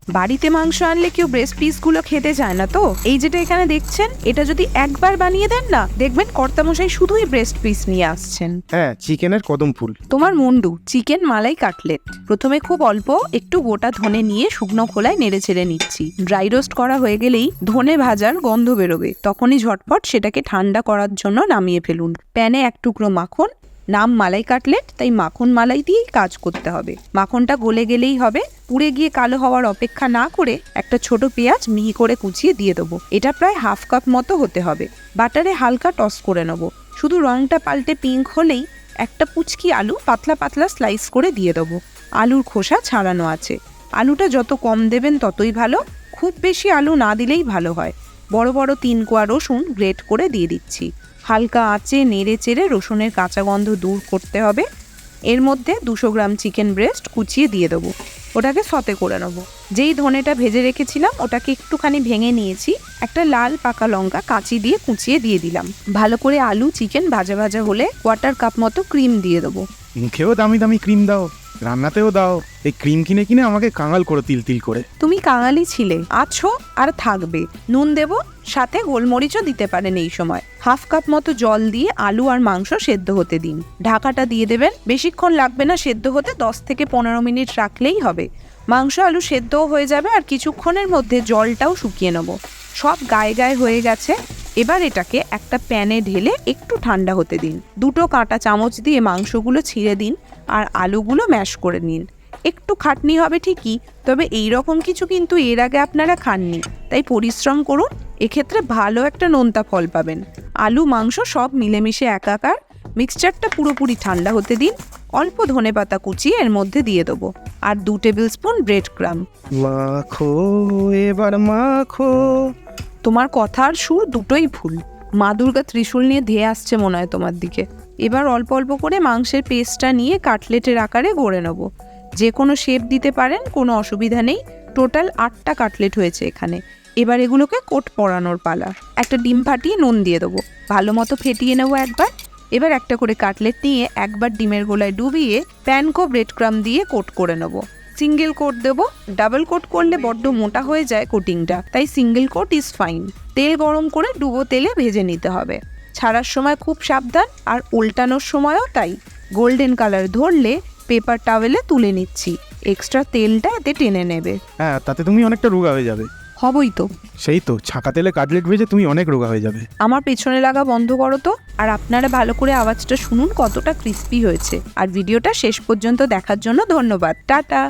বাড়িতে মাংস আনলে কেউ ব্রেস্ট পিসগুলো খেতে চায় না তো। এই যেটা এখানে দেখছেন, এটা যদি একবার বানিয়ে দেন না, দেখবেন কর্তামশাই শুধুই ব্রেস্ট পিস নিয়ে আসছেন। হ্যাঁ, চিকেনের কদম ফুল। তোমার মুন্ডু চিকেন মালাই কাটলেট। প্রথমে খুব অল্প একটু গোটা ধনে নিয়ে শুকনো খোলায় নেড়ে ছেড়ে নিচ্ছি। ড্রাই রোস্ট করা হয়ে গেলেই ধনে ভাজার গন্ধ বেরোবে, তখনই ঝটপট সেটাকে ঠান্ডা করার জন্য নামিয়ে ফেলুন। প্যানে এক টুকরো মাখন, নাম মালাই কাটলেট তাই মাখন মালাই দিয়েই কাজ করতে হবে। মাখনটা গলে গেলেই হবে। পুড়ে গিয়ে কালো হওয়ার অপেক্ষা না করে একটা ছোট পেঁয়াজ মিহি করে কুচিয়ে দিয়ে দেবো। এটা প্রায় হাফ কাপ মতো হতে হবে। বাটারে হালকা টস করে নেব। শুধু রংটা পাল্টে পিঙ্ক হলেই একটা পুচকি আলু পাতলা পাতলা স্লাইস করে দিয়ে দেবো। আলুর খোসা ছাড়ানো আছে। আলুটা যত কম দেবেন ততই ভালো, খুব বেশি আলু না দিলেই ভালো হয়। বড় বড় 3 কোয়া রসুন গ্রেট করে দিয়ে দিচ্ছি। হালকা আঁচে নেড়ে চেড়ে রসুনের কাঁচা গন্ধ দূর করতে হবে। এর মধ্যে 200 গ্রাম চিকেন ব্রেস্ট কুচিয়ে দিয়ে দেবো। ওটাকে সতে করে নেবো। যেই ধনেটা ভেজে রেখেছিলাম ওটাকে একটুখানি ভেঙে নিয়েছি। একটা লাল পাকা লঙ্কা কাঁচি দিয়ে কুচিয়ে দিয়ে দিলাম। ভালো করে আলু চিকেন ভাজা ভাজা হলে 1/4 কাপ মতো ক্রিম দিয়ে দেবো। মুখেও দামি দামি ক্রিম দাও, রান্নাতেও দাও। এই ক্রিম কিনে কিনে আমাকে কাঙাল করে তিল তিল করে। তুমি কাঙালি ছিলে, আছো আর থাকবে। নুন দেব, সাথে গোলমরিচও দিতে পারেন এই সময়। হাফ কাপ মতো জল দিয়ে আলু আর মাংস সেদ্ধ হতে দিন। ঢাকাটা দিয়ে দেবেন। বেশিক্ষণ লাগবে না সেদ্ধ হতে, 10 থেকে 15 মিনিট রাখলেই হবে। মাংস আলু সেদ্ধও হয়ে যাবে আর কিছুক্ষণের মধ্যে জলটাও শুকিয়ে নেব। সব গায়ে গায়ে হয়ে গেছে। এবার এটাকে একটা প্যানে ঢেলে একটু ঠান্ডা হতে দিন। 2টো কাঁটা চামচ দিয়ে মাংসগুলো ছিঁড়ে দিন আর আলুগুলো ম্যাশ করে নিন। একটু খাটনি হবে ঠিকই, তবে এই রকম কিছু কিন্তু এর আগে আপনারা খাননি, তাই পরিশ্রম করুন। এক্ষেত্রে ভালো একটা নোনতা ফল পাবেন। আলু মাংস সব মিলেমিশে একাকার। মিক্সচারটা পুরোপুরি ঠান্ডা হতে দিন। অল্প ধনেপাতা কুচিয়ে এর মধ্যে দিয়ে দেবো আর 2 টেবিল স্পুন ব্রেড ক্রাম্ব। মাখো এবার মাখো। তোমার কথা আর সুর দুটোই ভুল। মা দুর্গা ত্রিশূল নিয়ে ধেয়ে আসছে মনে হয় তোমার দিকে। এবার অল্প অল্প করে মাংসের পেস্টটা নিয়ে কাটলেটের আকারে গড়ে নেব। যে কোনো শেপ দিতে পারেন, কোনো অসুবিধা নেই। টোটাল 8টা কাটলেট হয়েছে এখানে। এবার এগুলোকে কোট পরানোর পালা। একটা ডিম ফাটিয়ে নুন দিয়ে দেবো। ভালো মতো ফেটিয়ে নেবো একবার। এবার একটা করে কাটলেট নিয়ে একবার ডিমের গোলায় ডুবিয়ে প্যানকো ব্রেড ক্রাম্ব দিয়ে কোট করে নেবো। সিঙ্গেল কোট দেবো। ডাবল কোট করলে বড্ড মোটা হয়ে যায় কোটিংটা, তাই সিঙ্গেল কোট ইজ ফাইন। তেল গরম করে ডুবো তেলে ভেজে নিতে হবে। ছাড়ার সময় খুব সাবধান, আর উল্টানোর সময়ও তাই। গোল্ডেন কালার ধরলে পেপার টাওয়েলে তুলে নিচ্ছি। এক্সট্রা তেলটা এতে টেনে নেবে। হ্যাঁ, তাতে তুমি অনেকটা রোগা হয়ে যাবে। হবই তো। সেই তো, ছাকা তেলে কাটলেট ভেজে তুমি অনেক রোগা হয়ে যাবে। আমার পেছনে লাগা বন্ধ করো তো। আর আপনারা ভালো করে আওয়াজটা শুনুন কতটা ক্রিস্পি হয়েছে। আর ভিডিওটা শেষ পর্যন্ত দেখার জন্য ধন্যবাদ। টাটা।